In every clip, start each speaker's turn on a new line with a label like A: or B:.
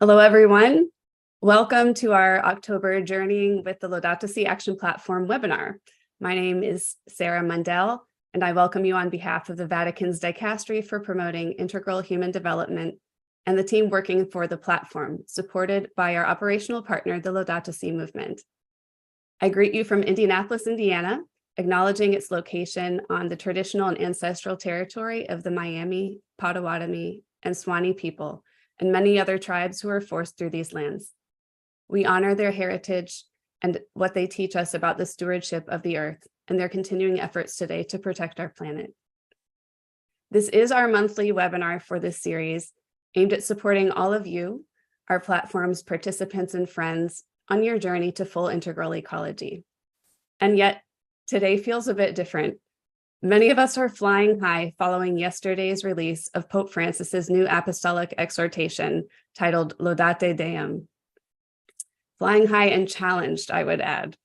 A: Hello, everyone. Welcome to our October Journeying with the Laudato Si Action Platform webinar. My name is Sarah Mundell, and I welcome you on behalf of the Vatican's Dicastery for Promoting Integral Human Development and the team working for the platform, supported by our operational partner, the Laudato Si movement. I greet you from Indianapolis, Indiana, acknowledging its location on the traditional and ancestral territory of the Miami, Potawatomi, and Swanee people, and many other tribes who are forced through these lands. We honor their heritage and what they teach us about the stewardship of the earth and their continuing efforts today to protect our planet. This is our monthly webinar for this series, aimed at supporting all of you, our platform's participants and friends, on your journey to full integral ecology. And yet, today feels a bit different. Many of us are flying high following yesterday's release of Pope Francis's new apostolic exhortation titled Laudate Deum. Flying high and challenged, I would add.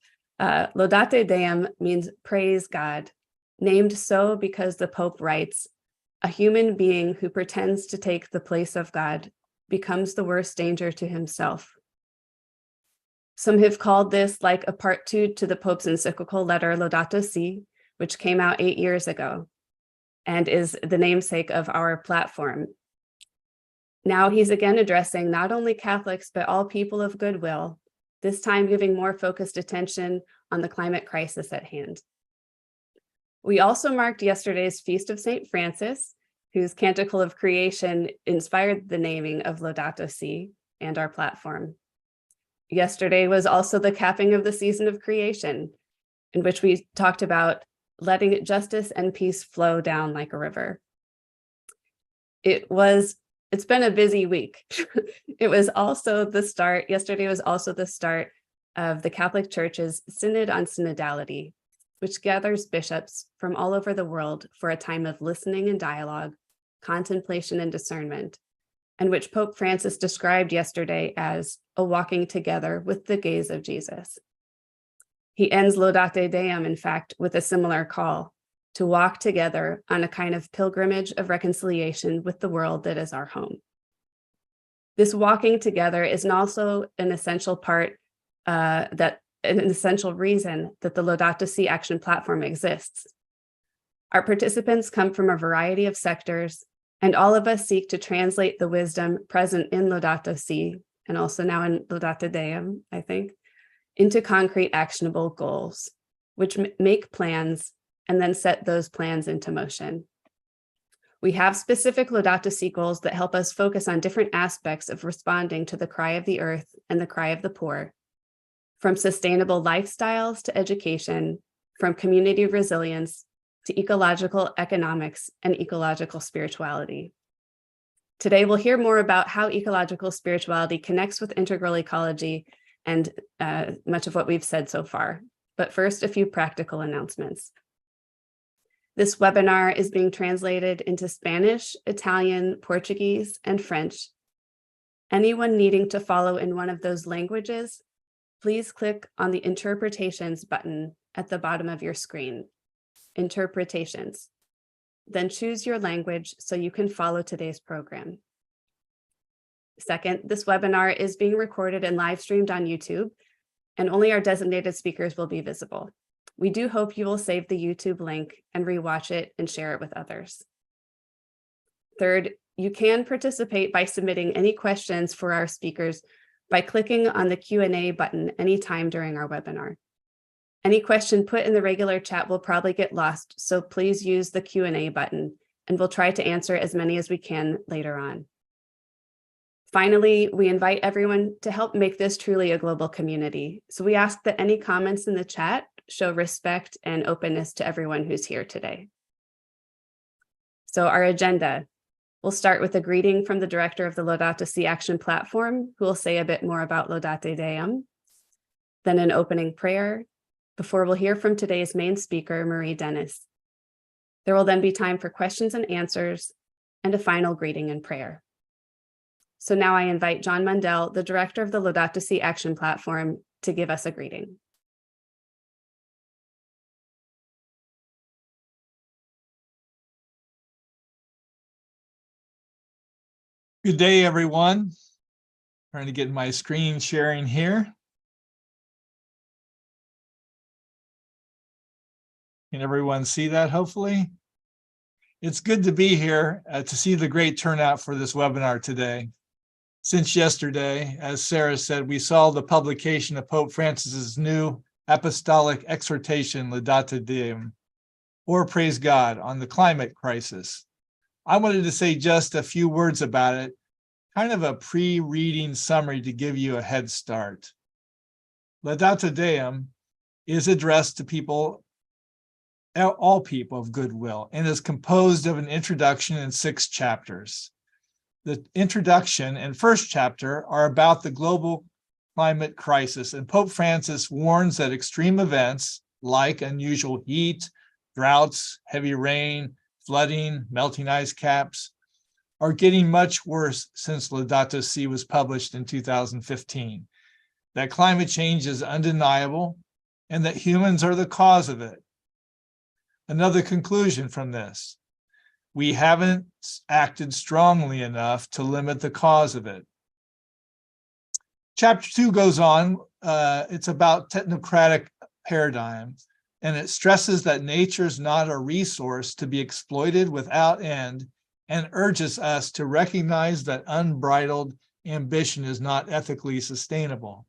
A: Laudate Deum means praise God, named so because the Pope writes, a human being who pretends to take the place of God becomes the worst danger to himself. Some have called this like a part 2 to the Pope's encyclical letter Laudato Si, which came out 8 years ago and is the namesake of our platform. Now he's again addressing not only Catholics, but all people of goodwill, this time giving more focused attention on the climate crisis at hand. We also marked yesterday's Feast of St. Francis, whose Canticle of Creation inspired the naming of Laudato Si and our platform. Yesterday was also the capping of the season of creation, in which we talked about letting justice and peace flow down like a river. It's been a busy week. It was also the start, yesterday was also the start of the Catholic Church's Synod on Synodality, which gathers bishops from all over the world for a time of listening and dialogue, contemplation and discernment, and which Pope Francis described yesterday as a walking together with the gaze of Jesus. He ends Laudate Deum, in fact, with a similar call to walk together on a kind of pilgrimage of reconciliation with the world that is our home. This walking together is also an essential part, an essential reason that the Laudato Si Action Platform exists. Our participants come from a variety of sectors, and all of us seek to translate the wisdom present in Laudato Si, and also now in Laudate Deum, I think, into concrete actionable goals, which make plans and then set those plans into motion. We have specific Laudato Si goals that help us focus on different aspects of responding to the cry of the earth and the cry of the poor, from sustainable lifestyles to education, from community resilience to ecological economics and ecological spirituality. Today, we'll hear more about how ecological spirituality connects with integral ecology and much of what we've said so far. But first, a few practical announcements. This webinar is being translated into Spanish, Italian, Portuguese, and French. Anyone needing to follow in one of those languages, please click on the Interpretations button at the bottom of your screen. Interpretations. Then choose your language so you can follow today's program. Second, this webinar is being recorded and live streamed on YouTube, and only our designated speakers will be visible. We do hope you will save the YouTube link and rewatch it and share it with others. Third, you can participate by submitting any questions for our speakers by clicking on the Q&A button anytime during our webinar. Any question put in the regular chat will probably get lost, so please use the Q&A button, and we'll try to answer as many as we can later on. Finally, we invite everyone to help make this truly a global community. So we ask that any comments in the chat show respect and openness to everyone who's here today. So our agenda, we'll start with a greeting from the director of the Laudato Si Action Platform, who will say a bit more about Laudate Deum, then an opening prayer, before we'll hear from today's main speaker, Marie Dennis. There will then be time for questions and answers and a final greeting and prayer. So now I invite John Mundell, the director of the Laudato Si Action Platform, to give us a greeting.
B: Good day, everyone. Trying to get my screen sharing here. Can everyone see that, hopefully? It's good to be here to see the great turnout for this webinar today. Since yesterday, as Sarah said, we saw the publication of Pope Francis's new apostolic exhortation, Laudate Deum, or Praise God, on the climate crisis. I wanted to say just a few words about it, kind of a pre-reading summary to give you a head start. Laudate Deum is addressed to people, all people of goodwill, and is composed of an introduction and 6 chapters. The introduction and first chapter are about the global climate crisis, and Pope Francis warns that extreme events like unusual heat, droughts, heavy rain, flooding, melting ice caps are getting much worse since Laudato Si was published in 2015, that climate change is undeniable and that humans are the cause of it. Another conclusion from this: we haven't acted strongly enough to limit the cause of it. Chapter 2 goes on. It's about technocratic paradigm, and it stresses that nature is not a resource to be exploited without end, and urges us to recognize that unbridled ambition is not ethically sustainable.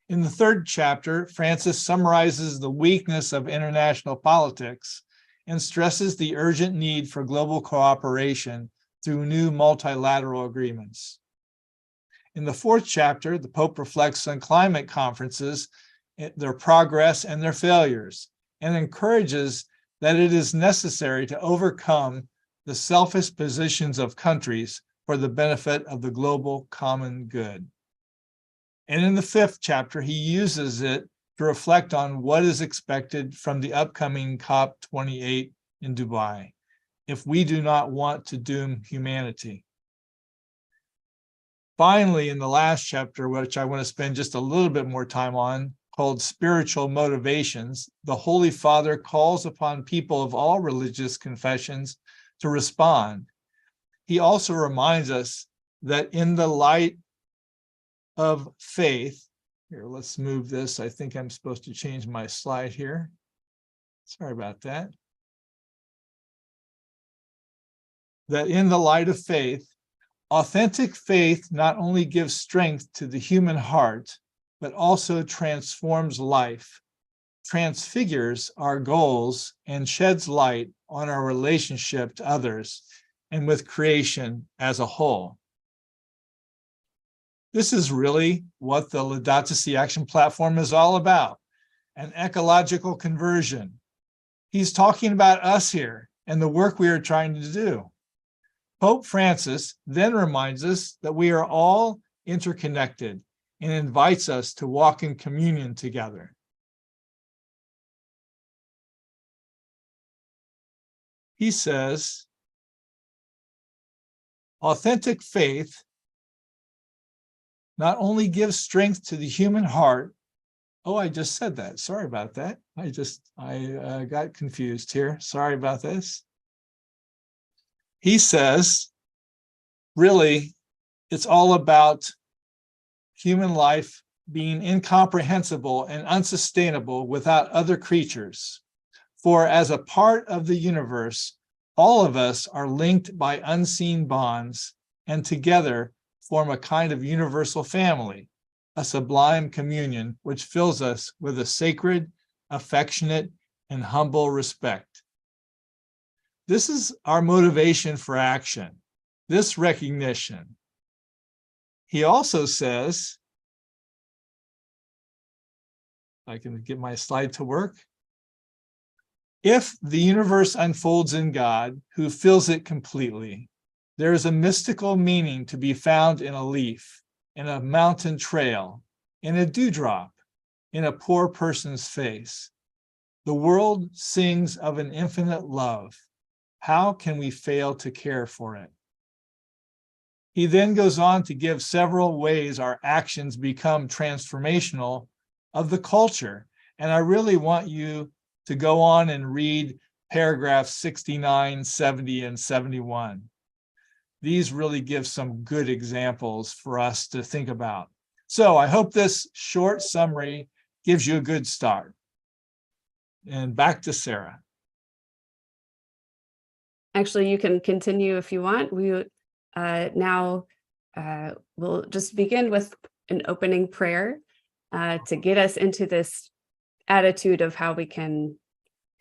B: In the 3rd chapter, Francis summarizes the weakness of international politics and stresses the urgent need for global cooperation through new multilateral agreements. In the 4th chapter, the Pope reflects on climate conferences, their progress and their failures, and encourages that it is necessary to overcome the selfish positions of countries for the benefit of the global common good. And in the 5th chapter, he uses it to reflect on what is expected from the upcoming COP28 in Dubai, if we do not want to doom humanity. Finally, in the last chapter, which I want to spend just a little bit more time on, called Spiritual Motivations, the Holy Father calls upon people of all religious confessions to respond. He also reminds us that in the light of faith, here, let's move this. I think I'm supposed to change my slide here. Sorry about that. That in the light of faith, authentic faith not only gives strength to the human heart, but also transforms life, transfigures our goals, and sheds light on our relationship to others and with creation as a whole. This is really what the Laudato Si Action Platform is all about, an ecological conversion. He's talking about us here and the work we are trying to do. Pope Francis then reminds us that we are all interconnected and invites us to walk in communion together. He says, authentic faith not only gives strength to the human heart. Oh, I just said that. Sorry about that. I got confused here. Sorry about this. He says, really, it's all about human life being incomprehensible and unsustainable without other creatures. For as a part of the universe, all of us are linked by unseen bonds and together form a kind of universal family, a sublime communion which fills us with a sacred, affectionate, and humble respect. This is our motivation for action, this recognition. He also says, I can get my slide to work. If the universe unfolds in God, who fills it completely, there is a mystical meaning to be found in a leaf, in a mountain trail, in a dewdrop, in a poor person's face. The world sings of an infinite love. How can we fail to care for it? He then goes on to give several ways our actions become transformational of the culture. And I really want you to go on and read paragraphs 69, 70, and 71. these really give some good examples for us to think about. So I hope this short summary gives you a good start. And back to Sarah.
A: Actually, you can continue if you want. We now we'll just begin with an opening prayer to get us into this attitude of how we can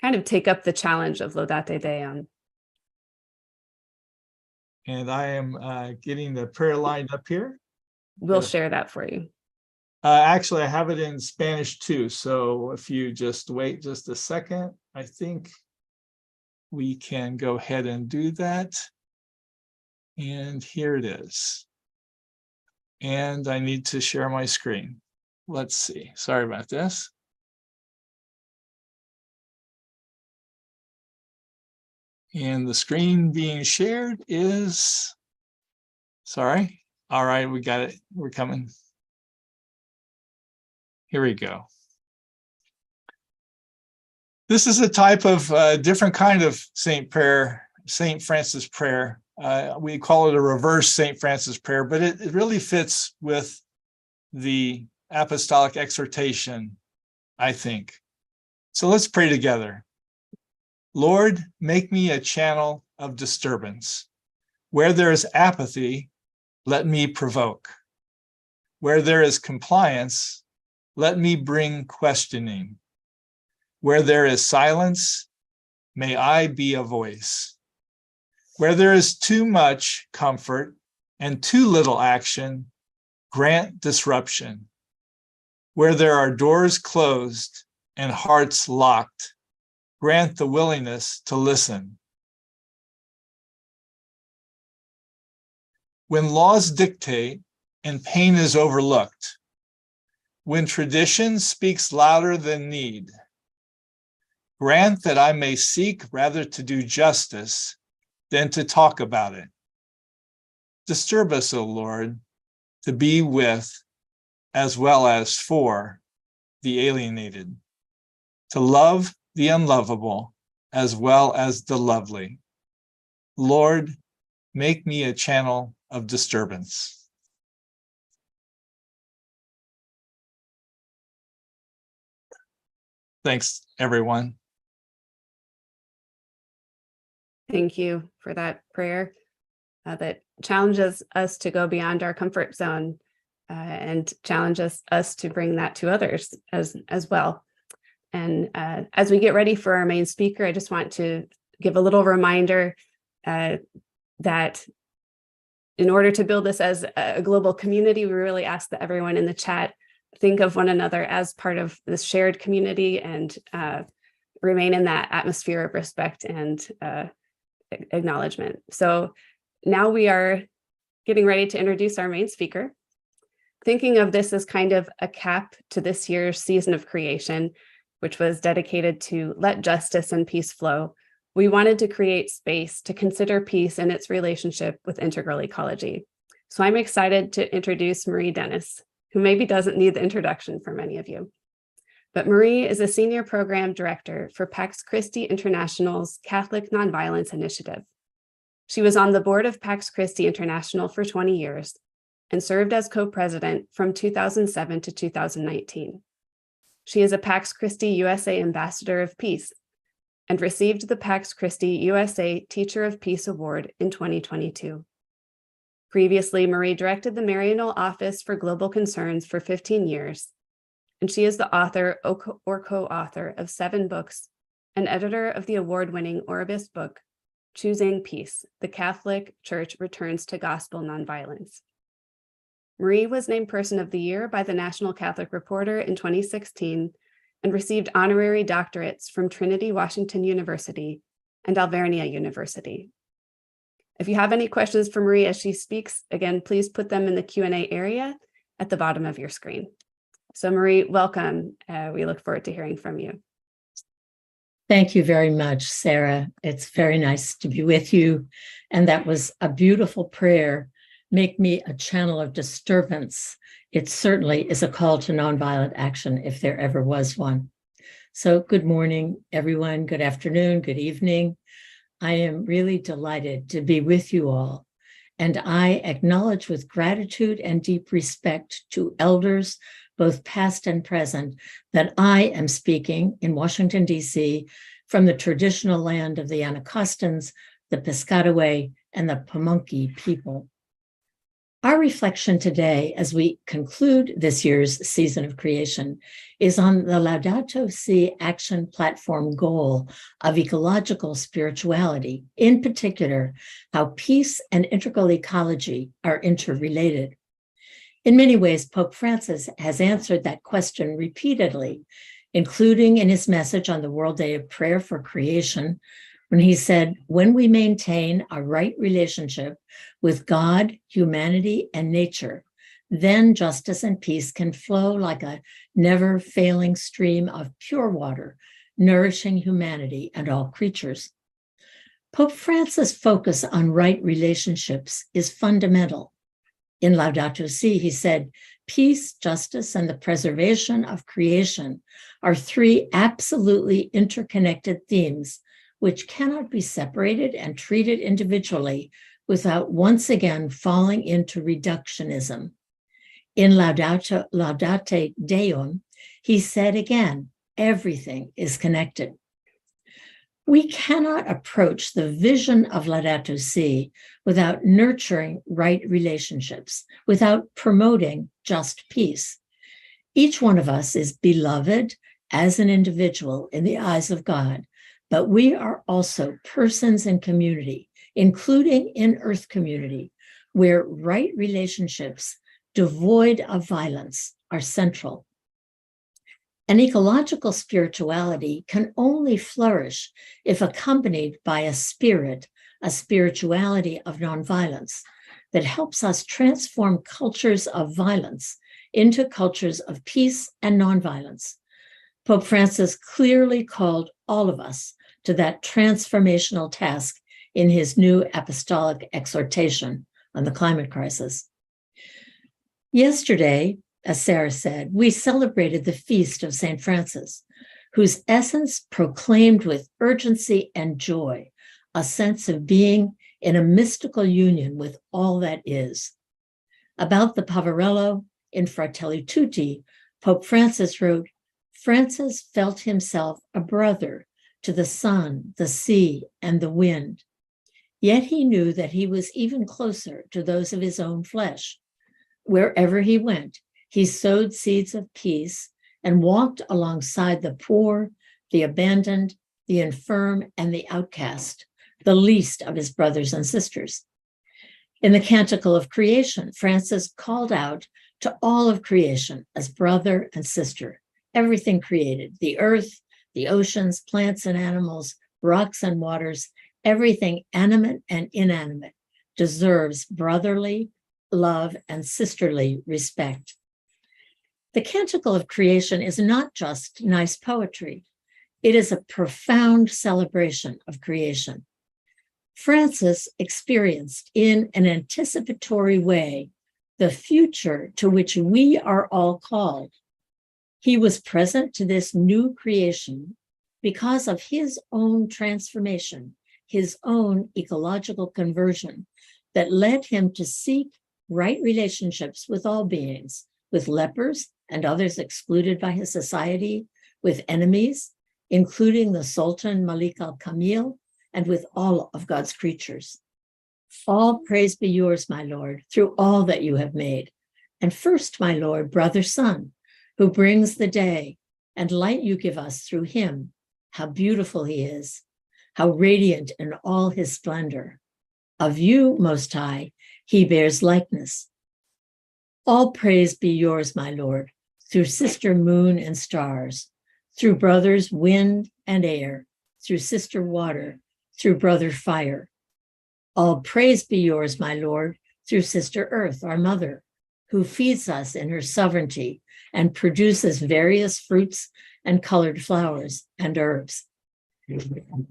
A: kind of take up the challenge of Laudate Deum.
B: And I am getting the prayer lined up here.
A: We'll share that for you.
B: Actually, I have it in Spanish too. So if you just wait just a second, I think we can go ahead and do that. And here it is. And I need to share my screen. Let's see. Sorry about this. And the screen being shared is, sorry. All right, we got it. We're coming. Here we go. This is a type of different kind of Saint Francis prayer. We call it a reverse Saint Francis prayer, but it really fits with the apostolic exhortation, I think. So let's pray together. Lord, make me a channel of disturbance. Where there is apathy, let me provoke. Where there is compliance, let me bring questioning. Where there is silence, may I be a voice. Where there is too much comfort and too little action, grant disruption. Where there are doors closed and hearts locked, grant the willingness to listen. When laws dictate and pain is overlooked, when tradition speaks louder than need, grant that I may seek rather to do justice than to talk about it. Disturb us, O Lord, to be with as well as for the alienated, to love the unlovable as well as the lovely. Lord, make me a channel of disturbance. Thanks, everyone.
A: Thank you for that prayer that challenges us to go beyond our comfort zone and challenges us to bring that to others as well. And as we get ready for our main speaker, I just want to give a little reminder that in order to build this as a global community, we really ask that everyone in the chat think of one another as part of this shared community and remain in that atmosphere of respect and acknowledgement. So now we are getting ready to introduce our main speaker. Thinking of this as kind of a cap to this year's season of creation, which was dedicated to let justice and peace flow, we wanted to create space to consider peace and its relationship with integral ecology. So I'm excited to introduce Marie Dennis, who maybe doesn't need the introduction for many of you. But Marie is a senior program director for Pax Christi International's Catholic Nonviolence Initiative. She was on the board of Pax Christi International for 20 years and served as co-president from 2007 to 2019. She is a Pax Christi USA Ambassador of Peace and received the Pax Christi USA Teacher of Peace Award in 2022. Previously, Marie directed the Maryknoll Office for Global Concerns for 15 years, and she is the author or co-author of 7 books and editor of the award-winning Orbis book, Choosing Peace, The Catholic Church Returns to Gospel Nonviolence. Marie was named Person of the Year by the National Catholic Reporter in 2016 and received honorary doctorates from Trinity Washington University and Alvernia University. If you have any questions for Marie as she speaks, again, please put them in the Q&A area at the bottom of your screen. So Marie, welcome. We look forward to hearing from you.
C: Thank you very much, Sarah. It's very nice to be with you. And that was a beautiful prayer. Make me a channel of disturbance. It certainly is a call to nonviolent action if there ever was one. So good morning, everyone. Good afternoon, good evening. I am really delighted to be with you all and I acknowledge with gratitude and deep respect to elders, both past and present, that I am speaking in Washington, D.C., from the traditional land of the Anacostans, the Piscataway, and the Pamunkey people. Our reflection today, as we conclude this year's season of creation, is on the Laudato Si action platform goal of ecological spirituality, in particular, how peace and integral ecology are interrelated. In many ways, Pope Francis has answered that question repeatedly, including in his message on the World Day of Prayer for Creation, when he said, when we maintain a right relationship with God, humanity, and nature, then justice and peace can flow like a never-failing stream of pure water, nourishing humanity and all creatures. Pope Francis' focus on right relationships is fundamental. In Laudato Si, he said, peace, justice, and the preservation of creation are three absolutely interconnected themes which cannot be separated and treated individually without once again falling into reductionism. In Laudate Deum, he said again, everything is connected. We cannot approach the vision of Laudato Si without nurturing right relationships, without promoting just peace. Each one of us is beloved as an individual in the eyes of God, but we are also persons in community, including in Earth community, where right relationships devoid of violence are central. An ecological spirituality can only flourish if accompanied by a spirituality of nonviolence that helps us transform cultures of violence into cultures of peace and nonviolence. Pope Francis clearly called all of us to that transformational task in his new apostolic exhortation on the climate crisis. Yesterday, as Sarah said, we celebrated the feast of St. Francis, whose essence proclaimed with urgency and joy a sense of being in a mystical union with all that is. About the Poverello in Fratelli Tutti, Pope Francis wrote, Francis felt himself a brother to the sun, the sea, and the wind. Yet he knew that he was even closer to those of his own flesh. Wherever he went, he sowed seeds of peace and walked alongside the poor, the abandoned, the infirm, and the outcast, the least of his brothers and sisters. In the Canticle of Creation, Francis called out to all of creation as brother and sister, everything created, the earth, the oceans, plants and animals, rocks and waters, everything animate and inanimate deserves brotherly love and sisterly respect. The Canticle of Creation is not just nice poetry. It is a profound celebration of creation. Francis experienced in an anticipatory way the future to which we are all called. He was present to this new creation because of his own transformation, his own ecological conversion that led him to seek right relationships with all beings, with lepers and others excluded by his society, with enemies, including the Sultan Malik al-Kamil, and with all of God's creatures. All praise be yours, my Lord, through all that you have made. And first, my Lord, brother sun, who brings the day, and light you give us through him. How beautiful he is, how radiant in all his splendor. Of you, Most High, he bears likeness. All praise be yours, my Lord, through sister moon and stars, through brothers wind and air, through sister water, through brother fire. All praise be yours, my Lord, through sister earth, our mother, who feeds us in her sovereignty and produces various fruits and colored flowers and herbs.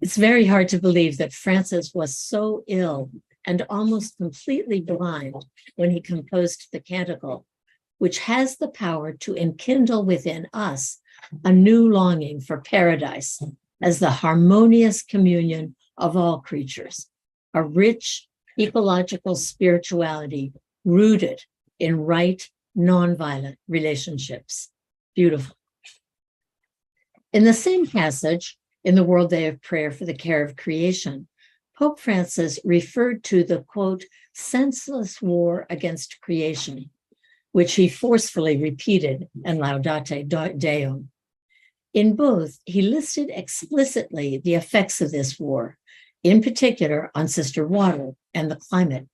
C: It's very hard to believe that Francis was so ill and almost completely blind when he composed the canticle, which has the power to enkindle within us a new longing for paradise as the harmonious communion of all creatures, a rich, ecological spirituality rooted in right, nonviolent relationships. Beautiful. In the same passage, in the World Day of Prayer for the Care of Creation, Pope Francis referred to the, quote, senseless war against creation, which he forcefully repeated in Laudate Deum. In both, he listed explicitly the effects of this war, in particular on sister water and the climate.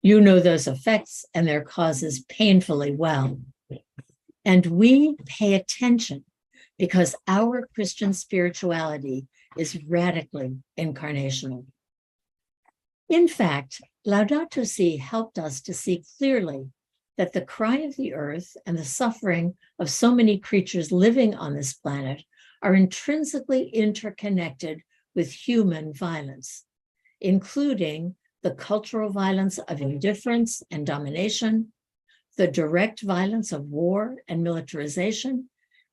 C: You know those effects and their causes painfully well. And we pay attention because our Christian spirituality is radically incarnational. In fact, Laudato Si helped us to see clearly that the cry of the earth and the suffering of so many creatures living on this planet are intrinsically interconnected with human violence, including the cultural violence of indifference and domination, the direct violence of war and militarization,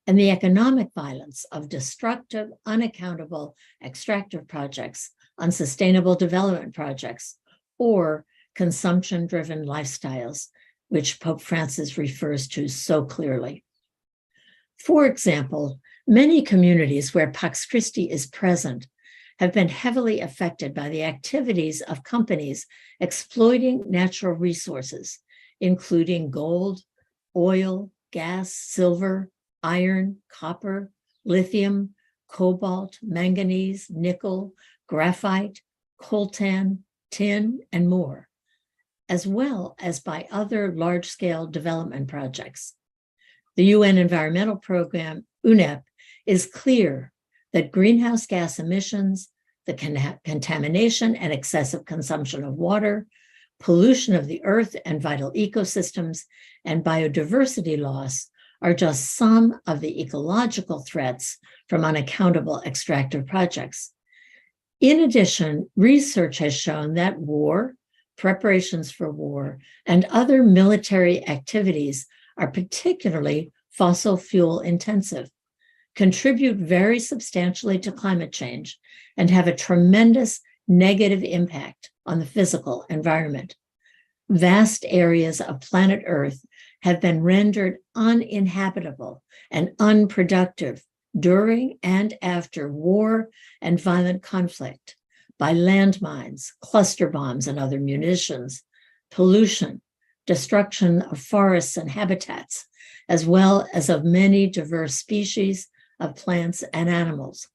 C: and the economic violence of destructive, unaccountable extractive projects, unsustainable development projects, or consumption-driven lifestyles, which Pope Francis refers to so clearly. For example, many communities where Pax Christi is present have been heavily affected by the activities of companies exploiting natural resources, including gold, oil, gas, silver, iron, copper, lithium, cobalt, manganese, nickel, graphite, coltan, tin, and more, as well as by other large-scale development projects. The UN Environmental Program, UNEP, is clear that greenhouse gas emissions, the contamination and excessive consumption of water, pollution of the earth and vital ecosystems, and biodiversity loss are just some of the ecological threats from unaccountable extractive projects. In addition, research has shown that war, preparations for war, and other military activities are particularly fossil fuel intensive, contribute very substantially to climate change, and have a tremendous negative impact on the physical environment. Vast areas of planet Earth have been rendered uninhabitable and unproductive during and after war and violent conflict by landmines, cluster bombs and other munitions, pollution, destruction of forests and habitats, as well as of many diverse species of plants and animals.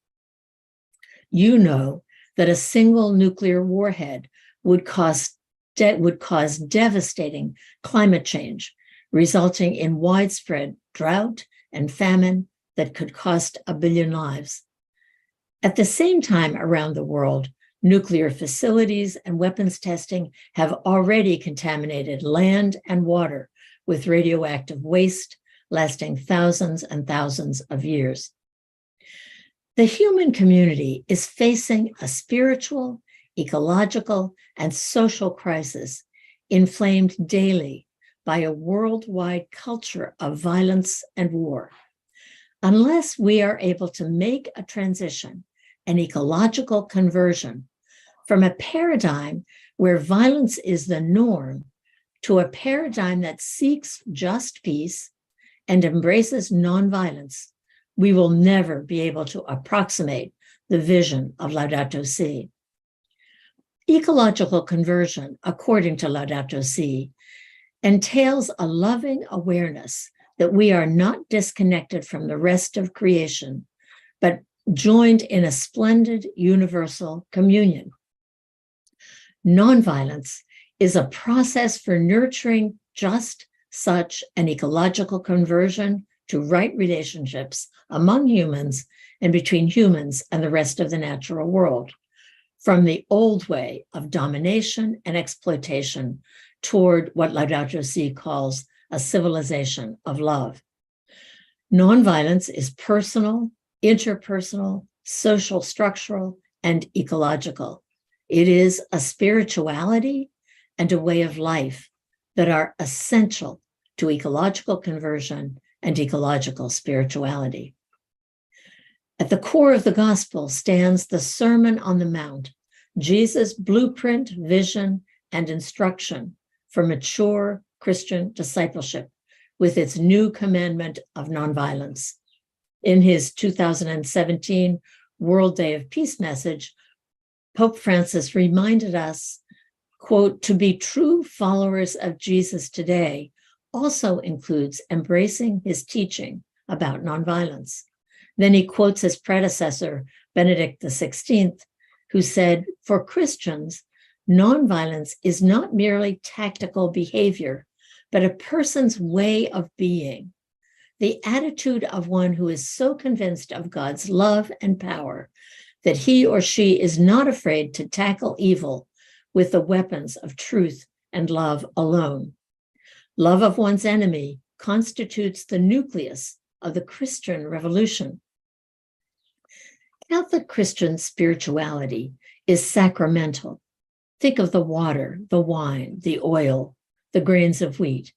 C: You know that a single nuclear warhead would cause devastating climate change, resulting in widespread drought and famine that could cost 1 billion lives. At the same time around the world, nuclear facilities and weapons testing have already contaminated land and water with radioactive waste lasting thousands and thousands of years. The human community is facing a spiritual, ecological, and social crisis inflamed daily by a worldwide culture of violence and war. Unless we are able to make a transition, an ecological conversion, from a paradigm where violence is the norm to a paradigm that seeks just peace and embraces nonviolence, we will never be able to approximate the vision of Laudato Si. Ecological conversion, according to Laudato Si, entails a loving awareness that we are not disconnected from the rest of creation, but joined in a splendid universal communion. Nonviolence is a process for nurturing just such an ecological conversion to right relationships among humans and between humans and the rest of the natural world, from the old way of domination and exploitation toward what Laudato Si calls a civilization of love. Nonviolence is personal, interpersonal, social, structural, and ecological. It is a spirituality and a way of life that are essential to ecological conversion and ecological spirituality. At the core of the gospel stands the Sermon on the Mount, Jesus' blueprint, vision, and instruction for mature Christian discipleship with its new commandment of nonviolence. In his 2017 World Day of Peace message, Pope Francis reminded us, quote, to be true followers of Jesus today also includes embracing his teaching about nonviolence. Then he quotes his predecessor, Benedict XVI, who said, for Christians, nonviolence is not merely tactical behavior, but a person's way of being, the attitude of one who is so convinced of God's love and power that he or she is not afraid to tackle evil with the weapons of truth and love alone. Love of one's enemy constitutes the nucleus of the Christian revolution. Catholic Christian spirituality is sacramental. Think of the water, the wine, the oil, the grains of wheat.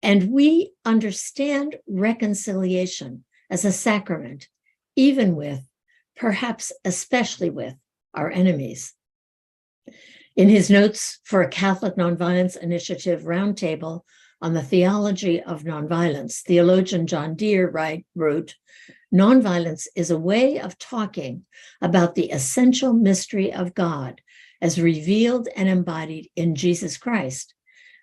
C: And we understand reconciliation as a sacrament, even with, perhaps especially with, our enemies. In his notes for a Catholic Nonviolence Initiative roundtable on the theology of nonviolence, theologian John Deere wrote, nonviolence is a way of talking about the essential mystery of God as revealed and embodied in Jesus Christ,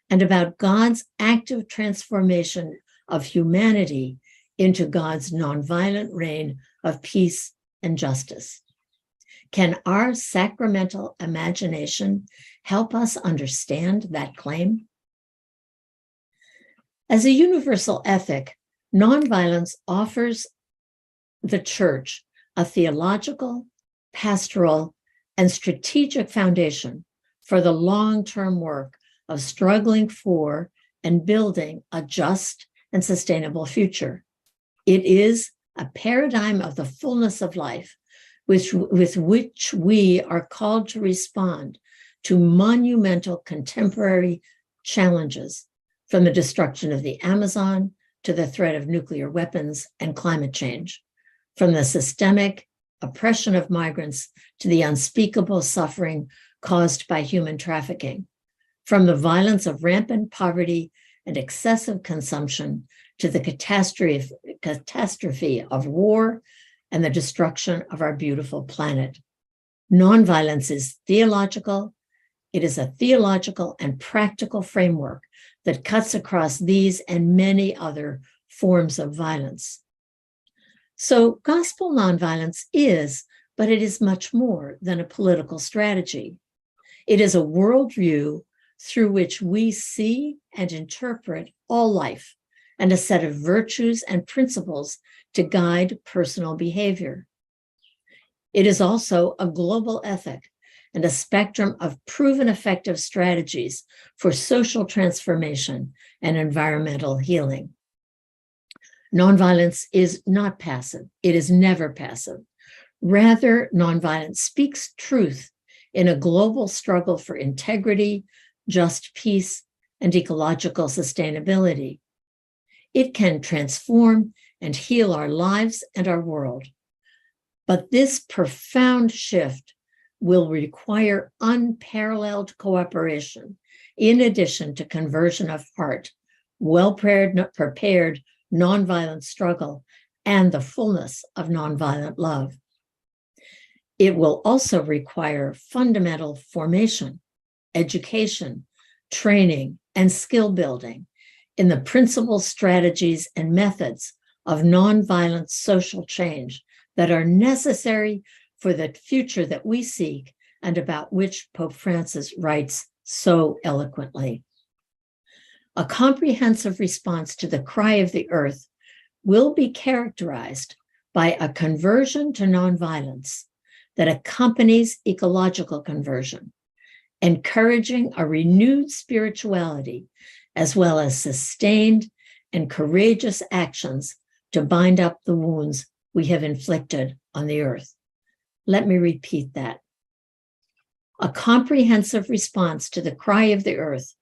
C: and about God's active transformation of humanity into God's nonviolent reign of peace and justice. Can our sacramental imagination help us understand that claim? As a universal ethic, nonviolence offers the Church a theological, pastoral, and strategic foundation for the long-term work of struggling for and building a just and sustainable future. It is a paradigm of the fullness of life with which we are called to respond to monumental contemporary challenges, from the destruction of the Amazon to the threat of nuclear weapons and climate change, from the systemic oppression of migrants to the unspeakable suffering caused by human trafficking, from the violence of rampant poverty and excessive consumption to the catastrophe of war and the destruction of our beautiful planet. Nonviolence is theological. It is a theological and practical framework that cuts across these and many other forms of violence. So gospel nonviolence is, but it is much more than a political strategy. It is a worldview through which we see and interpret all life, and a set of virtues and principles to guide personal behavior. It is also a global ethic and a spectrum of proven effective strategies for social transformation and environmental healing. Nonviolence is not passive. It is never passive. Rather, nonviolence speaks truth in a global struggle for integrity, just peace, and ecological sustainability. It can transform and heal our lives and our world. But this profound shift will require unparalleled cooperation, in addition to conversion of heart, well-prepared nonviolent struggle, and the fullness of nonviolent love. It will also require fundamental formation, education, training, and skill building in the principles, strategies, and methods of nonviolent social change that are necessary for the future that we seek and about which Pope Francis writes so eloquently. A comprehensive response to the cry of the earth will be characterized by a conversion to nonviolence that accompanies ecological conversion, encouraging a renewed spirituality, as well as sustained and courageous actions to bind up the wounds we have inflicted on the earth. Let me repeat that. A comprehensive response to the cry of the earth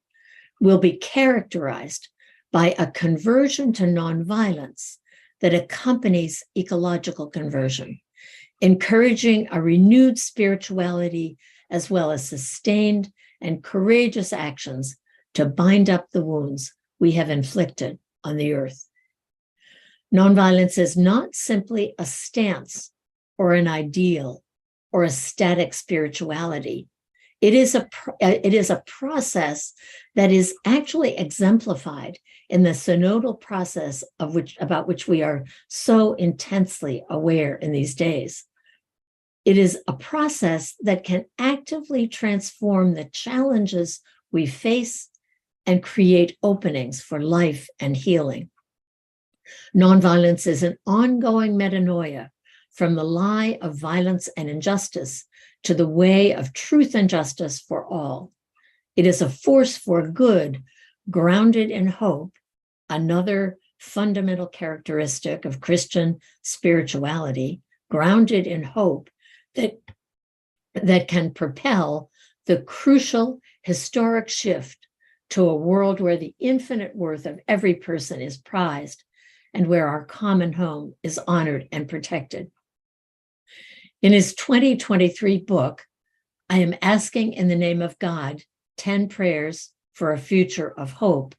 C: will be characterized by a conversion to nonviolence that accompanies ecological conversion, encouraging a renewed spirituality as well as sustained and courageous actions to bind up the wounds we have inflicted on the earth. Nonviolence is not simply a stance or an ideal or a static spirituality. It is a process that is actually exemplified in the synodal process about which we are so intensely aware in these days. It is a process that can actively transform the challenges we face and create openings for life and healing. Nonviolence is an ongoing metanoia from the lie of violence and injustice to the way of truth and justice for all. It is a force for good grounded in hope, another fundamental characteristic of Christian spirituality, grounded in hope that can propel the crucial historic shift to a world where the infinite worth of every person is prized and where our common home is honored and protected. In his 2023 book, I Am Asking in the Name of God, 10 Prayers for a Future of Hope,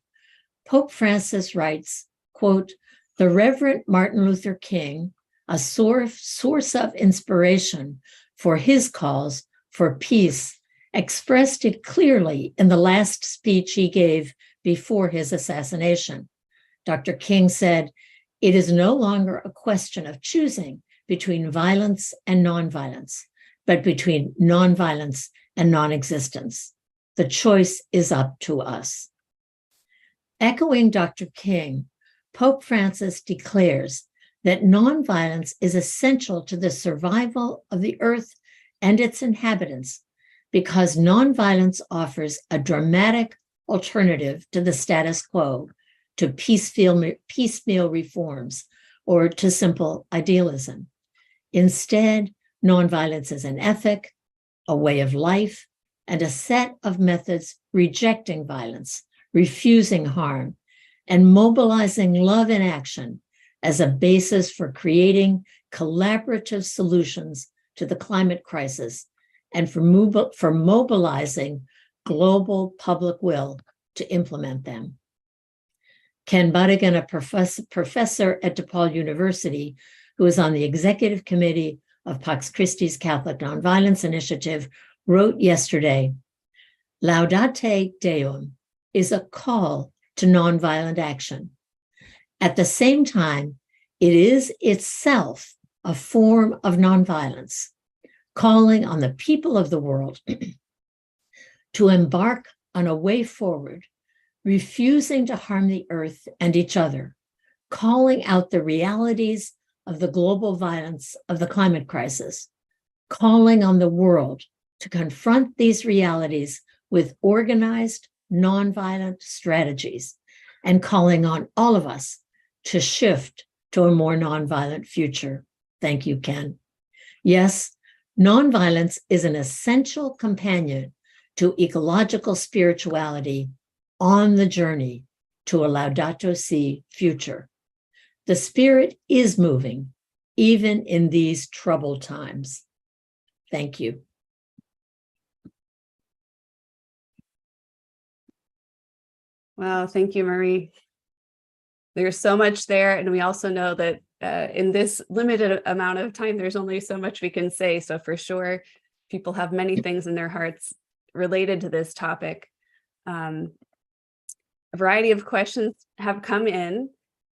C: Pope Francis writes, quote, "The Reverend Martin Luther King, a source of inspiration for his calls for peace, expressed it clearly in the last speech he gave before his assassination. Dr. King said, 'It is no longer a question of choosing between violence and nonviolence, but between nonviolence and non-existence. The choice is up to us.'" Echoing Dr. King, Pope Francis declares that nonviolence is essential to the survival of the earth and its inhabitants because nonviolence offers a dramatic alternative to the status quo, to piecemeal reforms, or to simple idealism. Instead, nonviolence is an ethic, a way of life, and a set of methods rejecting violence, refusing harm, and mobilizing love in action as a basis for creating collaborative solutions to the climate crisis and for mobilizing global public will to implement them. Ken Budigan, a professor at DePaul University, who is on the executive committee of Pax Christi's Catholic Nonviolence Initiative, wrote yesterday, "Laudate Deum is a call to nonviolent action. At the same time, it is itself a form of nonviolence, calling on the people of the world to embark on a way forward, refusing to harm the earth and each other, calling out the realities of the global violence of the climate crisis, calling on the world to confront these realities with organized, nonviolent strategies, and calling on all of us to shift to a more nonviolent future." Thank you, Ken. Yes, nonviolence is an essential companion to ecological spirituality on the journey to a Laudato Si future. The Spirit is moving, even in these troubled times. Thank you.
A: Well, thank you, Marie. There's so much there. And we also know that in this limited amount of time, there's only so much we can say. So for sure, people have many things in their hearts related to this topic. A variety of questions have come in,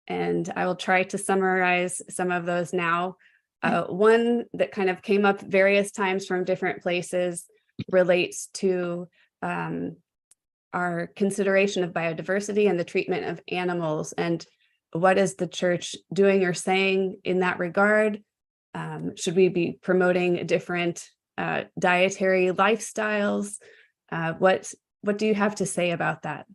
A: and I will try to summarize some of those now. One that kind of came up various times from different places relates to our consideration of biodiversity and the treatment of animals, and what is the church doing or saying in that regard? Should we be promoting different dietary lifestyles? What do you have to say about that?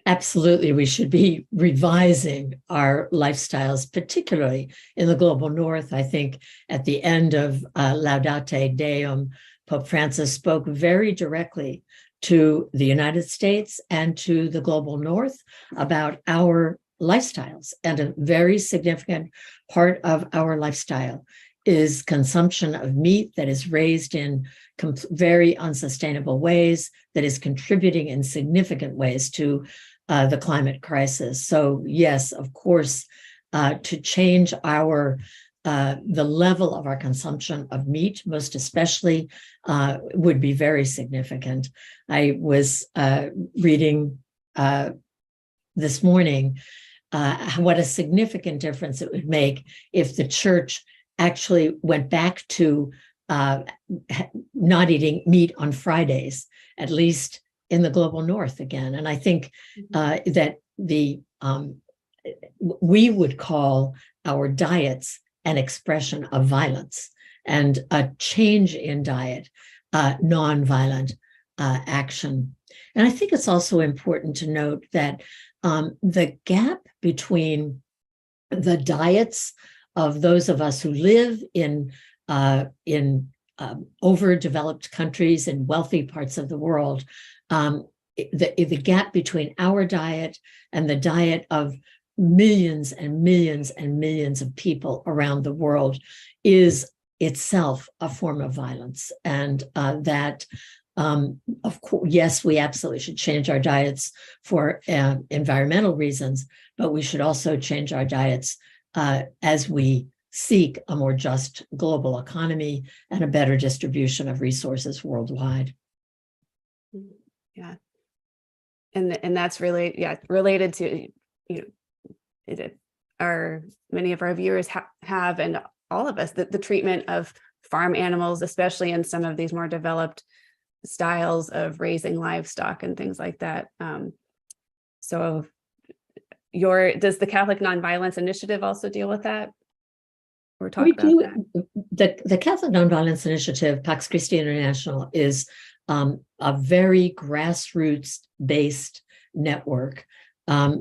C: Absolutely, we should be revising our lifestyles, particularly in the global north. I think at the end of Laudate Deum, Pope Francis spoke very directly to the United States and to the global north about our lifestyles, and a very significant part of our lifestyle is consumption of meat that is raised in very unsustainable ways, that is contributing in significant ways to the climate crisis. So yes, of course, to change the level of our consumption of meat, most especially, would be very significant. I was reading this morning what a significant difference it would make if the church actually went back to not eating meat on Fridays, at least in the global north again. And I think that we would call our diets an expression of violence, and a change in diet, nonviolent action. And I think it's also important to note that the gap between the diets of those of us who live in overdeveloped countries in wealthy parts of the world, the gap between our diet and the diet of millions and millions and millions of people around the world is itself a form of violence. And that, of course, yes, we absolutely should change our diets for environmental reasons, but we should also change our diets as we seek a more just global economy and a better distribution of resources worldwide.
A: Yeah. And that's really, related to, many of our viewers have, and all of us, the treatment of farm animals, especially in some of these more developed styles of raising livestock and things like that. So does the Catholic Nonviolence Initiative also deal with that? Or talk about that?
C: The Catholic Nonviolence Initiative, Pax Christi International, is a very grassroots-based network.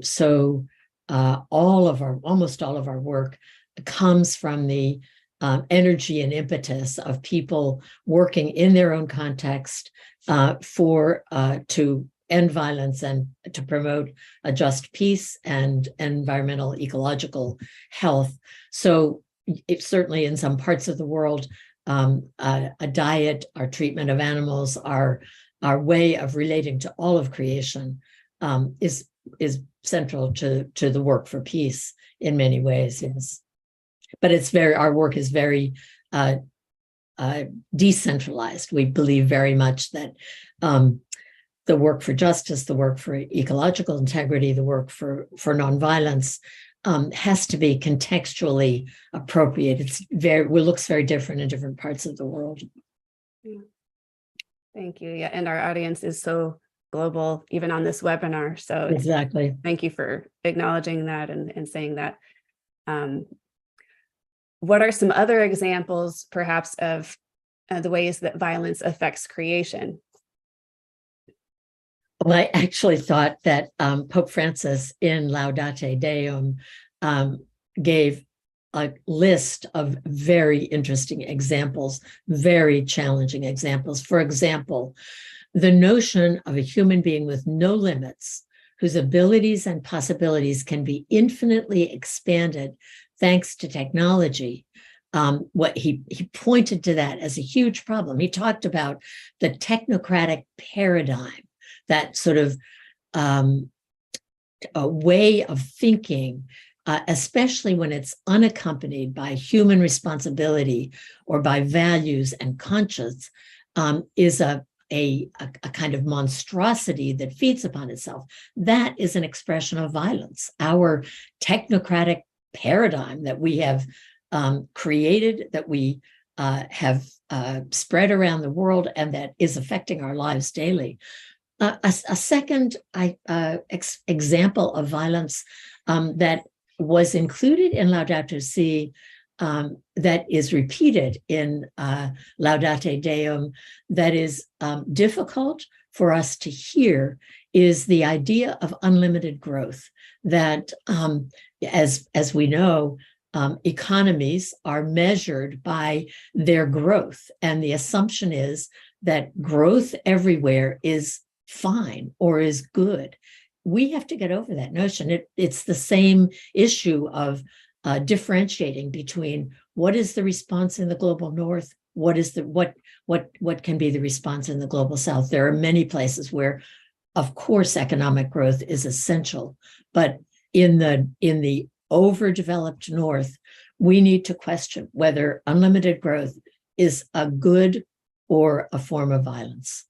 C: So almost all of our work comes from the energy and impetus of people working in their own context to end violence and to promote a just peace and environmental ecological health. So certainly in some parts of the world, a diet, our treatment of animals, our way of relating to all of creation is central to the work for peace in many ways. Yes, but our work is very decentralized. We believe very much that the work for justice, the work for ecological integrity, the work for nonviolence has to be contextually appropriate. It looks very different in different parts of the world.
A: Yeah. Thank you. Yeah, and our audience is so global, even on this webinar. So
C: exactly.
A: Thank you for acknowledging that and saying that. What are some other examples, perhaps, of the ways that violence affects creation?
C: Well, I actually thought that Pope Francis in Laudate Deum gave a list of very interesting examples, very challenging examples. For example, the notion of a human being with no limits, whose abilities and possibilities can be infinitely expanded thanks to technology. What he pointed to that as a huge problem. He talked about the technocratic paradigm, that sort of a way of thinking, especially when it's unaccompanied by human responsibility or by values and conscience, is a kind of monstrosity that feeds upon itself. That is an expression of violence. Our technocratic paradigm that we have created, that we have spread around the world, and that is affecting our lives daily. A second example of violence that was included in Laudato Si, that is repeated in Laudate Deum, that is difficult for us to hear, is the idea of unlimited growth. That, as we know, economies are measured by their growth, and the assumption is that growth everywhere is fine or is good. We have to get over that notion. It's the same issue of differentiating between what is the response in the global north? What can be the response in the global south? There are many places where, of course, economic growth is essential, but in the overdeveloped north, we need to question whether unlimited growth is a good or a form of violence.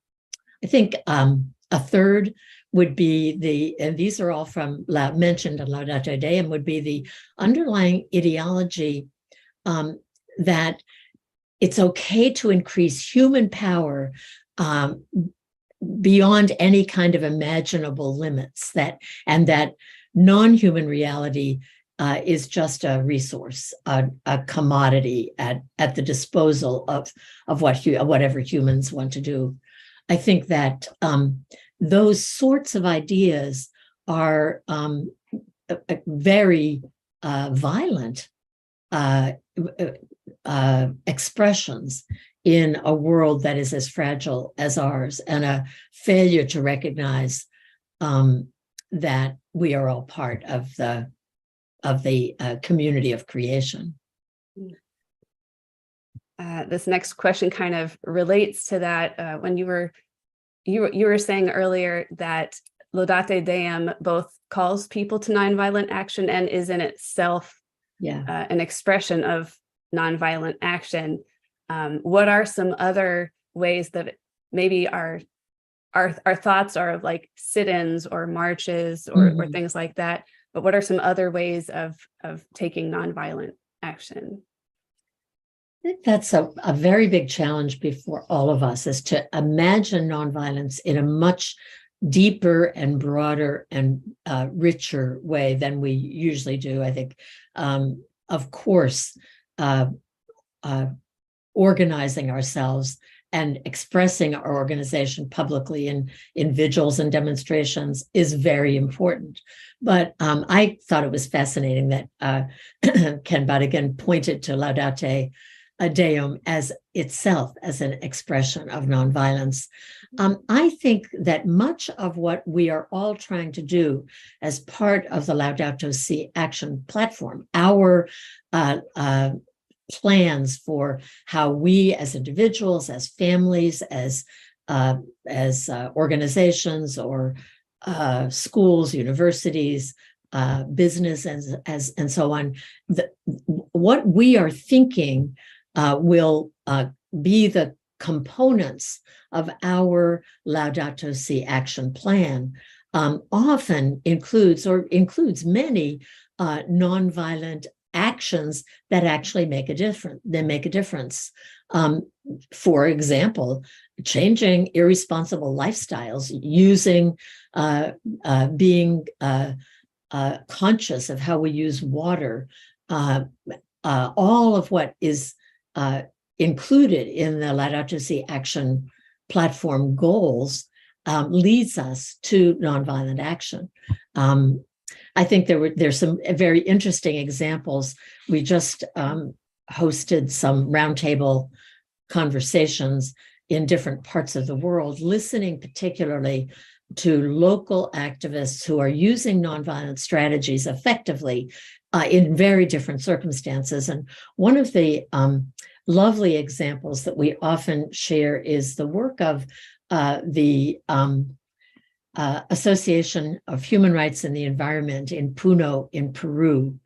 C: I think a third would be and these are all mentioned in Laudate Deum, would be the underlying ideology that it's okay to increase human power beyond any kind of imaginable limits, and that non-human reality is just a resource, a commodity at the disposal of whatever humans want to do. I think that those sorts of ideas are very violent expressions in a world that is as fragile as ours, and a failure to recognize that we are all part of the community of creation.
A: This next question kind of relates to that. When you were saying earlier that Laudate Deum both calls people to nonviolent action and is in itself an expression of nonviolent action. What are some other ways that maybe our thoughts are like sit-ins or marches or things like that? But what are some other ways of taking nonviolent action?
C: I think that's a very big challenge before all of us, is to imagine nonviolence in a much deeper and broader and richer way than we usually do. I think, of course, organizing ourselves and expressing our organization publicly in vigils and demonstrations is very important. But I thought it was fascinating that Ken Badigan pointed to Laudate Deum as itself as an expression of nonviolence. I think that much of what we are all trying to do as part of the Laudato Si action platform, our plans for how we as individuals, as families, as organizations or schools, universities, business, and so on, what we are thinking will be the components of our Laudato Si action plan. Often includes many nonviolent actions that actually make a difference. For example, changing irresponsible lifestyles, using being conscious of how we use water, all of what is included in the Laudato Si action platform goals leads us to nonviolent action. I think there's some very interesting examples. We just hosted some roundtable conversations in different parts of the world, listening particularly to local activists who are using nonviolent strategies effectively in very different circumstances. And one of the lovely examples that we often share is the work of the Association of Human Rights and the Environment in Puno, in Peru,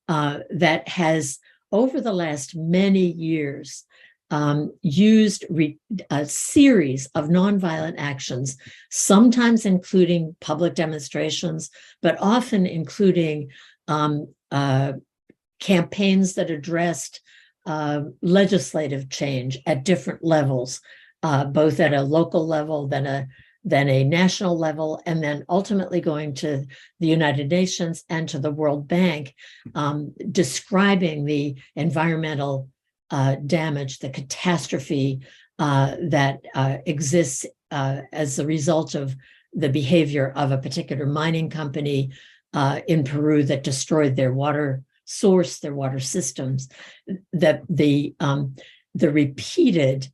C: that has, over the last many years, used a series of nonviolent actions, sometimes including public demonstrations, but often including campaigns that addressed legislative change at different levels, both at a local level, then a national level, and then ultimately going to the United Nations and to the World Bank, describing the environmental damage, the catastrophe that exists as a result of the behavior of a particular mining company in Peru that destroyed their water source, their water systems, that the repeated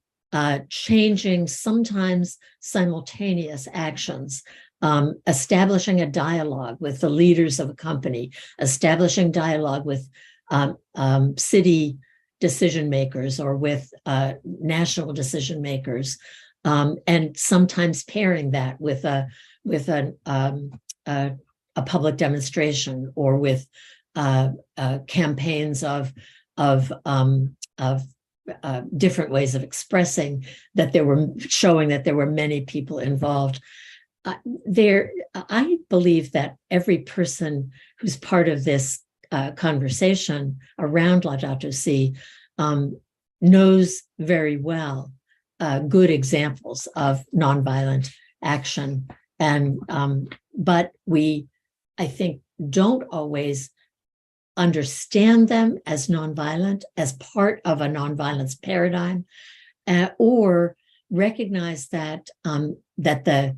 C: changing, sometimes simultaneous actions, establishing a dialogue with the leaders of a company, establishing dialogue with city decision makers or with national decision makers, and sometimes pairing that with a public demonstration or with campaigns of different ways of expressing that showing that there were many people involved. I believe that every person who's part of this conversation around Laudato Si knows very well good examples of nonviolent action, and but we, I think, don't always understand them as nonviolent, as part of a nonviolence paradigm, or recognize that that the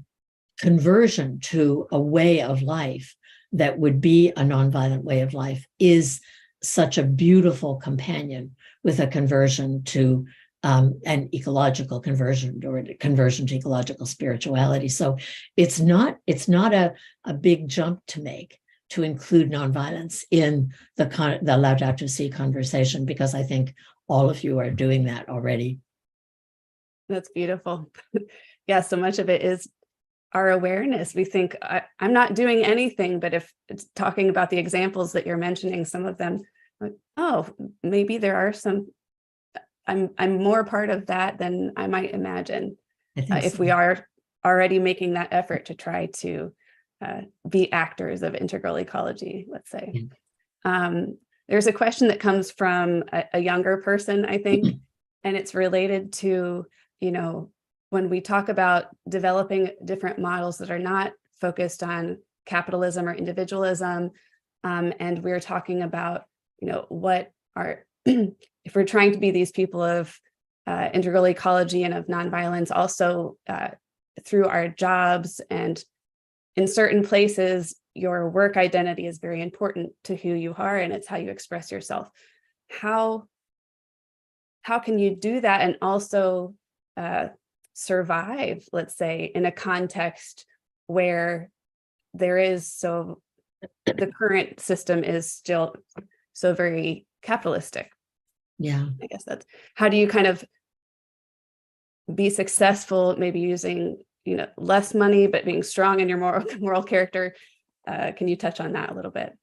C: conversion to a way of life that would be a nonviolent way of life is such a beautiful companion with a conversion to an ecological conversion, or a conversion to ecological spirituality. So it's not a big jump to make to include nonviolence in the Laudato Si conversation, because I think all of you are doing that already.
A: That's beautiful. Yeah, so much of it is our awareness. We think, I'm not doing anything, but if it's talking about the examples that you're mentioning, some of them, like, oh, maybe there are some, I'm more part of that than I might imagine. If we are already making that effort to try to be actors of integral ecology, let's say. There's a question that comes from a younger person, I think, and it's related to, when we talk about developing different models that are not focused on capitalism or individualism, and we're talking about, what are, if we're trying to be these people of integral ecology and of nonviolence, also through our jobs, and in certain places, your work identity is very important to who you are, and it's how you express yourself. How can you do that and also survive, let's say, in a context where the current system is still so very capitalistic?
C: Yeah,
A: I guess that's, how do you kind of be successful, maybe using less money, but being strong in your moral character? Can you touch on that a little bit?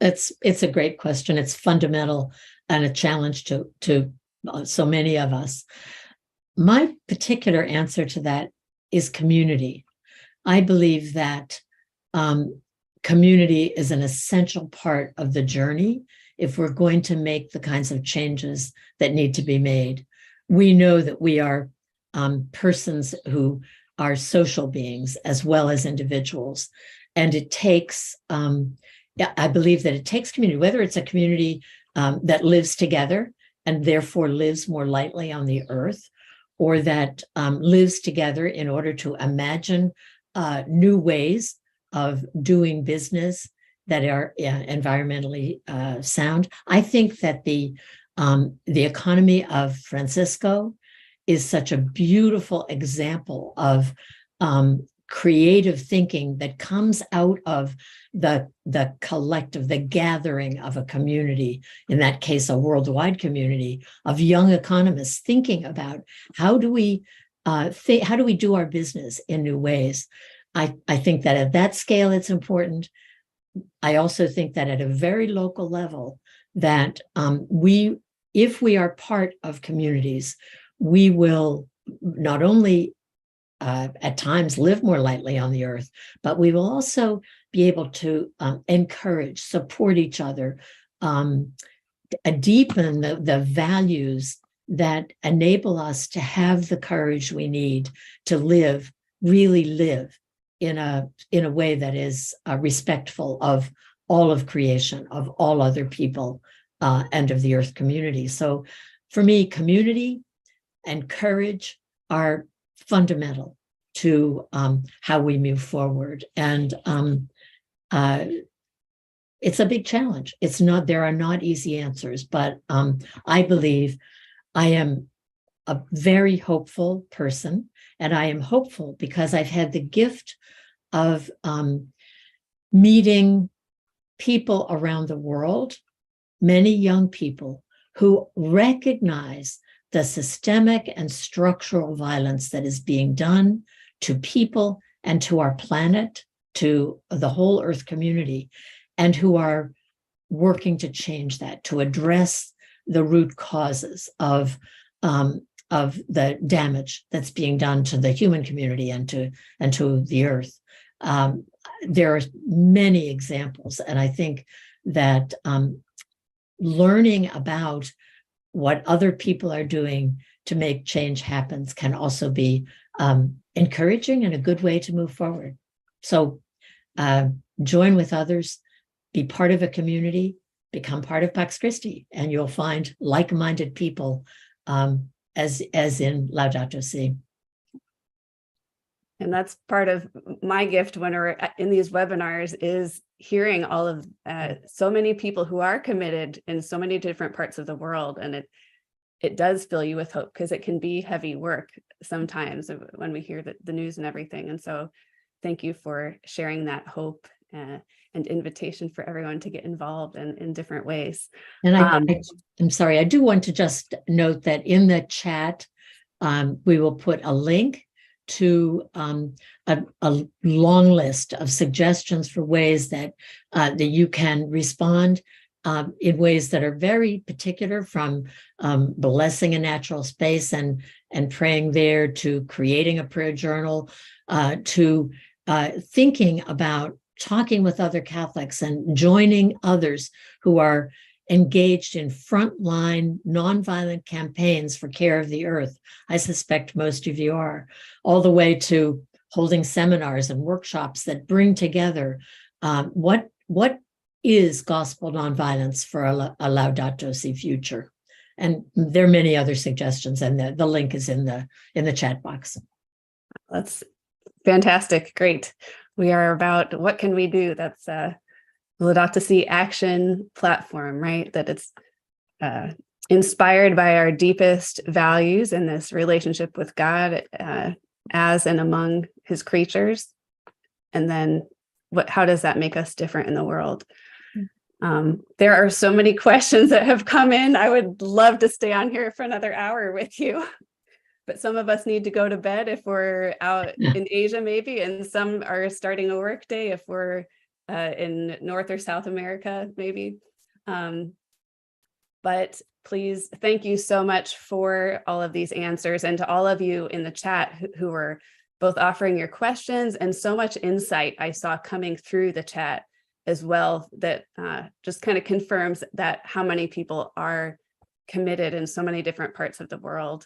C: It's a great question. It's fundamental and a challenge to so many of us. My particular answer to that is community. I believe that community is an essential part of the journey if we're going to make the kinds of changes that need to be made. We know that we are persons who are social beings as well as individuals. And it takes, I believe that it takes community, whether it's a community that lives together and therefore lives more lightly on the earth, or that lives together in order to imagine new ways of doing business that are environmentally sound. I think that the economy of Francisco is such a beautiful example of creative thinking that comes out of the collective, the gathering of a community, in that case, a worldwide community of young economists thinking about how do we do our business in new ways. I think that at that scale, it's important. I also think that at a very local level, that if we are part of communities, we will not only at times live more lightly on the earth, but we will also be able to encourage, support each other, deepen the values that enable us to have the courage we need to really live in a way that is respectful of all of creation, of all other people, and of the earth community. So for me, community and courage are fundamental to how we move forward. And it's a big challenge. There are not easy answers, but I believe I am a very hopeful person, and I am hopeful because I've had the gift of meeting people around the world, many young people who recognize the systemic and structural violence that is being done to people and to our planet, to the whole Earth community, and who are working to change that, to address the root causes of the damage that's being done to the human community and to the Earth. There are many examples, and I think that learning about what other people are doing to make change happen can also be encouraging and a good way to move forward. So join with others, be part of a community, become part of Pax Christi, and you'll find like-minded people as in Laudato Si.
A: And that's part of my gift when we're in these webinars, is hearing all of so many people who are committed in so many different parts of the world. And it does fill you with hope, because it can be heavy work sometimes when we hear the news and everything. And so thank you for sharing that hope and invitation for everyone to get involved in different ways.
C: And I'm sorry, I do want to just note that in the chat, we will put a link to a long list of suggestions for ways that you can respond in ways that are very particular, from blessing a natural space and praying there, to creating a prayer journal, to thinking about talking with other Catholics and joining others who are engaged in frontline nonviolent campaigns for care of the Earth. I suspect most of you are, all the way to holding seminars and workshops that bring together what is gospel nonviolence for a Laudato Si future. And there are many other suggestions, and the link is in the chat box.
A: That's fantastic. Great. We are about what can we do? That's Laudato Si action platform, right? That it's inspired by our deepest values in this relationship with God as and among his creatures. And then how does that make us different in the world? There are so many questions that have come in. I would love to stay on here for another hour with you. But some of us need to go to bed if we're out in Asia, maybe, and some are starting a work day if we're in North or South America, maybe. But please, thank you so much for all of these answers, and to all of you in the chat who were both offering your questions and so much insight I saw coming through the chat as well, that just kind of confirms that how many people are committed in so many different parts of the world.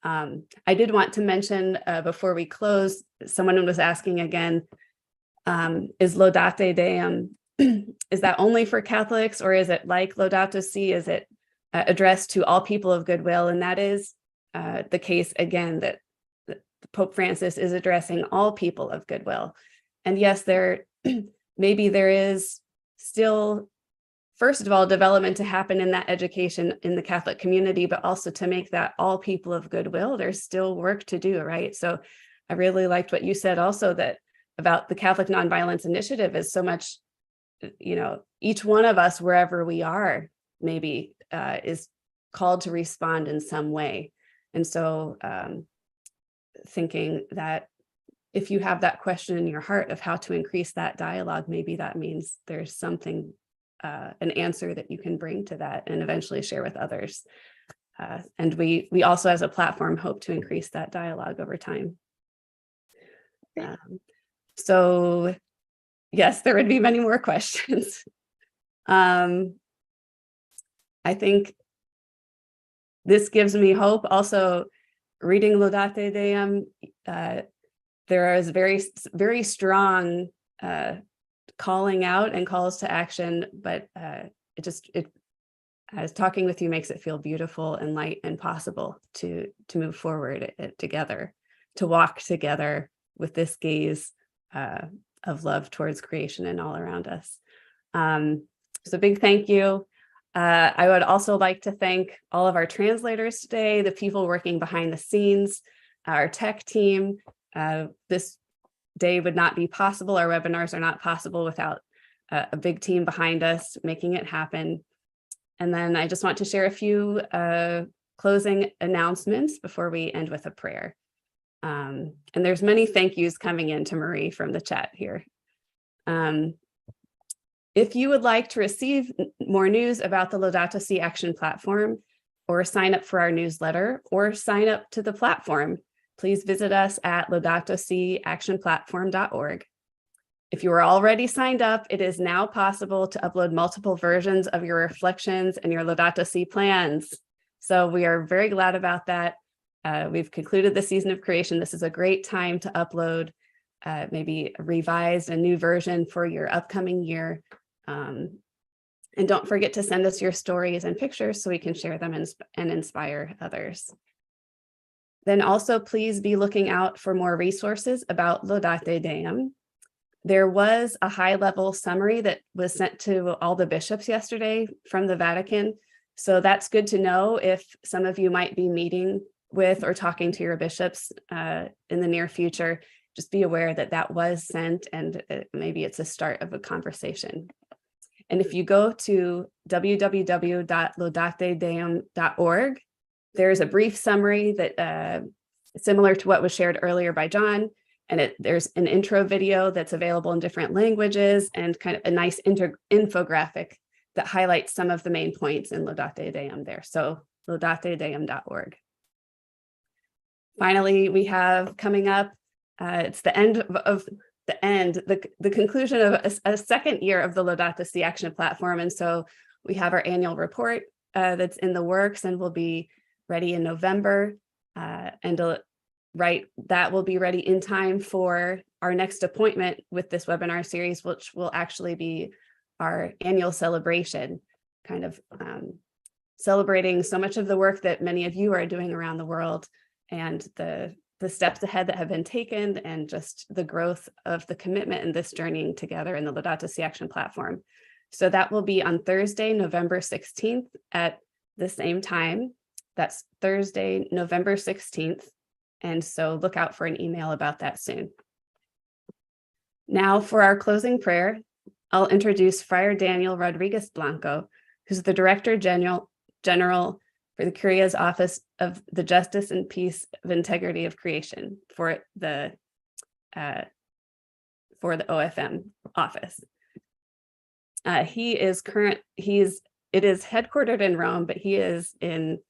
A: I did want to mention before we close, someone was asking again, is Laudate Deum, is that only for Catholics, or is it like Laudato Si? Is it addressed to all people of goodwill? And that is the case, again, that Pope Francis is addressing all people of goodwill. And yes, maybe there is still, first of all, development to happen in that education in the Catholic community, but also to make that all people of goodwill. There's still work to do, right? So I really liked what you said also, that about the Catholic Nonviolence Initiative is so much, each one of us, wherever we are, maybe is called to respond in some way. And so thinking that if you have that question in your heart of how to increase that dialogue, maybe that means there's something, an answer that you can bring to that and eventually share with others. And we also, as a platform, hope to increase that dialogue over time. So yes, there would be many more questions. I think this gives me hope. Also, reading Laudate Deum, there is very, very strong calling out and calls to action, but as talking with you makes it feel beautiful and light and possible to move forward together, to walk together with this gaze of love towards creation and all around us. So big thank you. I would also like to thank all of our translators today, the people working behind the scenes, our tech team. This day would not be possible. Our webinars are not possible without a big team behind us making it happen. And then I just want to share a few closing announcements before we end with a prayer. And there's many thank yous coming in to Marie from the chat here. If you would like to receive more news about the Laudato Si Action platform, or sign up for our newsletter, or sign up to the platform, please visit us at laudatosiactionplatform.org. If you are already signed up, it is now possible to upload multiple versions of your reflections and your Laudato Si plans. So we are very glad about that. We've concluded the season of creation. This is a great time to upload maybe revise a new version for your upcoming year. And don't forget to send us your stories and pictures so we can share them and inspire others. Then also please be looking out for more resources about Laudate Deum. There was a high-level summary that was sent to all the bishops yesterday from the Vatican. So that's good to know if some of you might be meeting with or talking to your bishops in the near future. Just be aware that that was sent, and maybe it's a start of a conversation. And if you go to www.laudatedeum.org, there's a brief summary that similar to what was shared earlier by John, and there's an intro video that's available in different languages and kind of a nice infographic that highlights some of the main points in Laudate Deum there. So laudatedeum.org. Finally, we have coming up, it's the end of the conclusion of a second year of the Laudato Si Action platform. And so we have our annual report that's in the works and will be ready in November. That will be ready in time for our next appointment with this webinar series, which will actually be our annual celebration, kind of celebrating so much of the work that many of you are doing around the world, and the steps ahead that have been taken, and just the growth of the commitment in this journeying together in the Laudato Si Action platform. So that will be on Thursday, November 16th at the same time. That's Thursday, November 16th. And so look out for an email about that soon. Now for our closing prayer, I'll introduce Friar Daniel Rodriguez Blanco, who's the Director General for the Curia's Office of the Justice and Peace of Integrity of Creation for the OFM office. It is headquartered in Rome, but he is in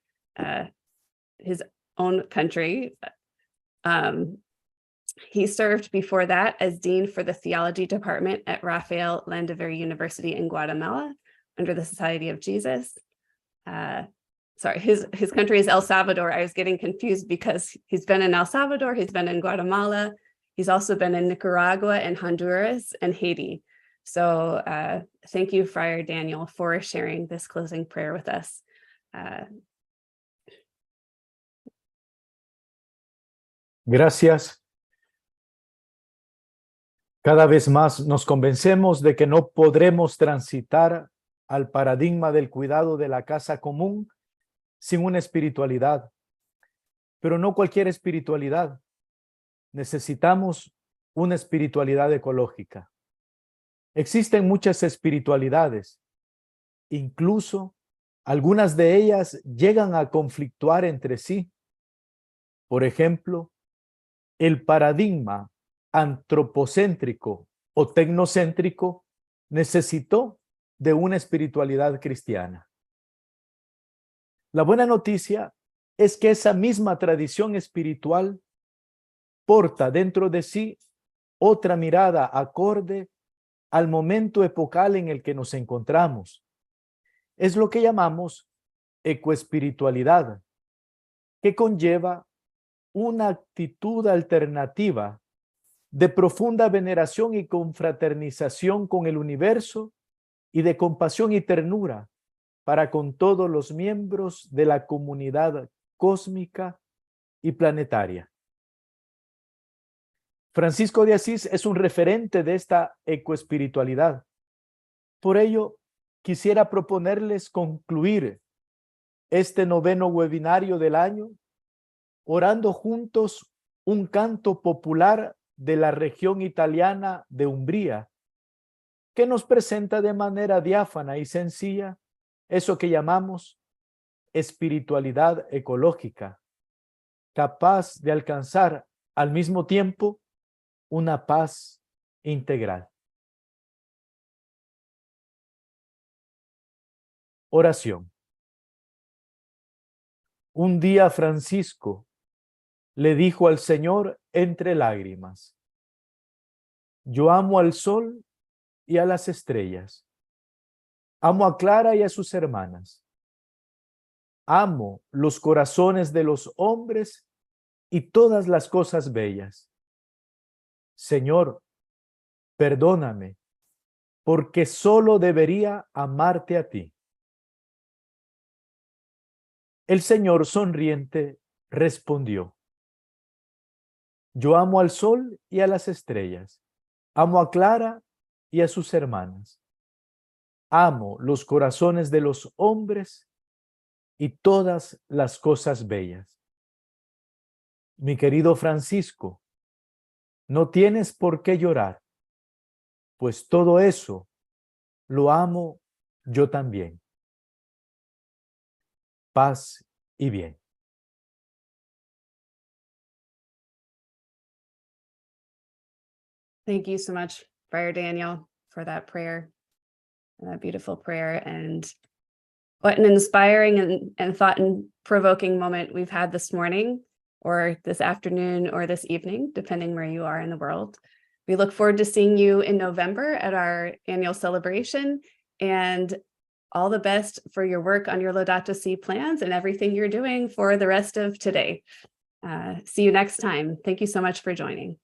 A: his own country. He served before that as Dean for the Theology Department at Rafael Landaveri University in Guatemala under the Society of Jesus. Sorry, his country is El Salvador. I was getting confused because he's been in El Salvador, he's been in Guatemala, he's also been in Nicaragua and Honduras and Haiti. So thank you, Friar Daniel, for sharing this closing prayer with us.
D: Gracias. Cada vez más nos convencemos de que no podremos transitar al paradigma del cuidado de la casa común sin una espiritualidad, pero no cualquier espiritualidad. Necesitamos una espiritualidad ecológica. Existen muchas espiritualidades, incluso algunas de ellas llegan a conflictuar entre sí. Por ejemplo, el paradigma antropocéntrico o tecnocéntrico necesitó de una espiritualidad cristiana. La buena noticia es que esa misma tradición espiritual porta dentro de sí otra mirada acorde al momento epocal en el que nos encontramos. Es lo que llamamos ecoespiritualidad, que conlleva una actitud alternativa de profunda veneración y confraternización con el universo y de compasión y ternura para con todos los miembros de la comunidad cósmica y planetaria. Francisco de Asís es un referente de esta ecoespiritualidad. Por ello, quisiera proponerles concluir este noveno webinario del año orando juntos un canto popular de la región italiana de Umbría, que nos presenta de manera diáfana y sencilla eso que llamamos espiritualidad ecológica, capaz de alcanzar al mismo tiempo una paz integral. Oración. Un día Francisco le dijo al Señor entre lágrimas: yo amo al sol y a las estrellas, amo a Clara y a sus hermanas, amo los corazones de los hombres y todas las cosas bellas. Señor, perdóname, porque solo debería amarte a ti. El Señor sonriente respondió: yo amo al sol y a las estrellas, amo a Clara y a sus hermanas, amo los corazones de los hombres y todas las cosas bellas. Mi querido Francisco, no tienes por qué llorar, pues todo eso lo amo yo también. Paz y bien.
A: Thank you so much, Friar Daniel, for that prayer, that beautiful prayer. And what an inspiring and thought-provoking moment we've had this morning, or this afternoon, or this evening, depending where you are in the world. We look forward to seeing you in November at our annual celebration, and all the best for your work on your Laudato Si plans and everything you're doing for the rest of today. See you next time. Thank you so much for joining.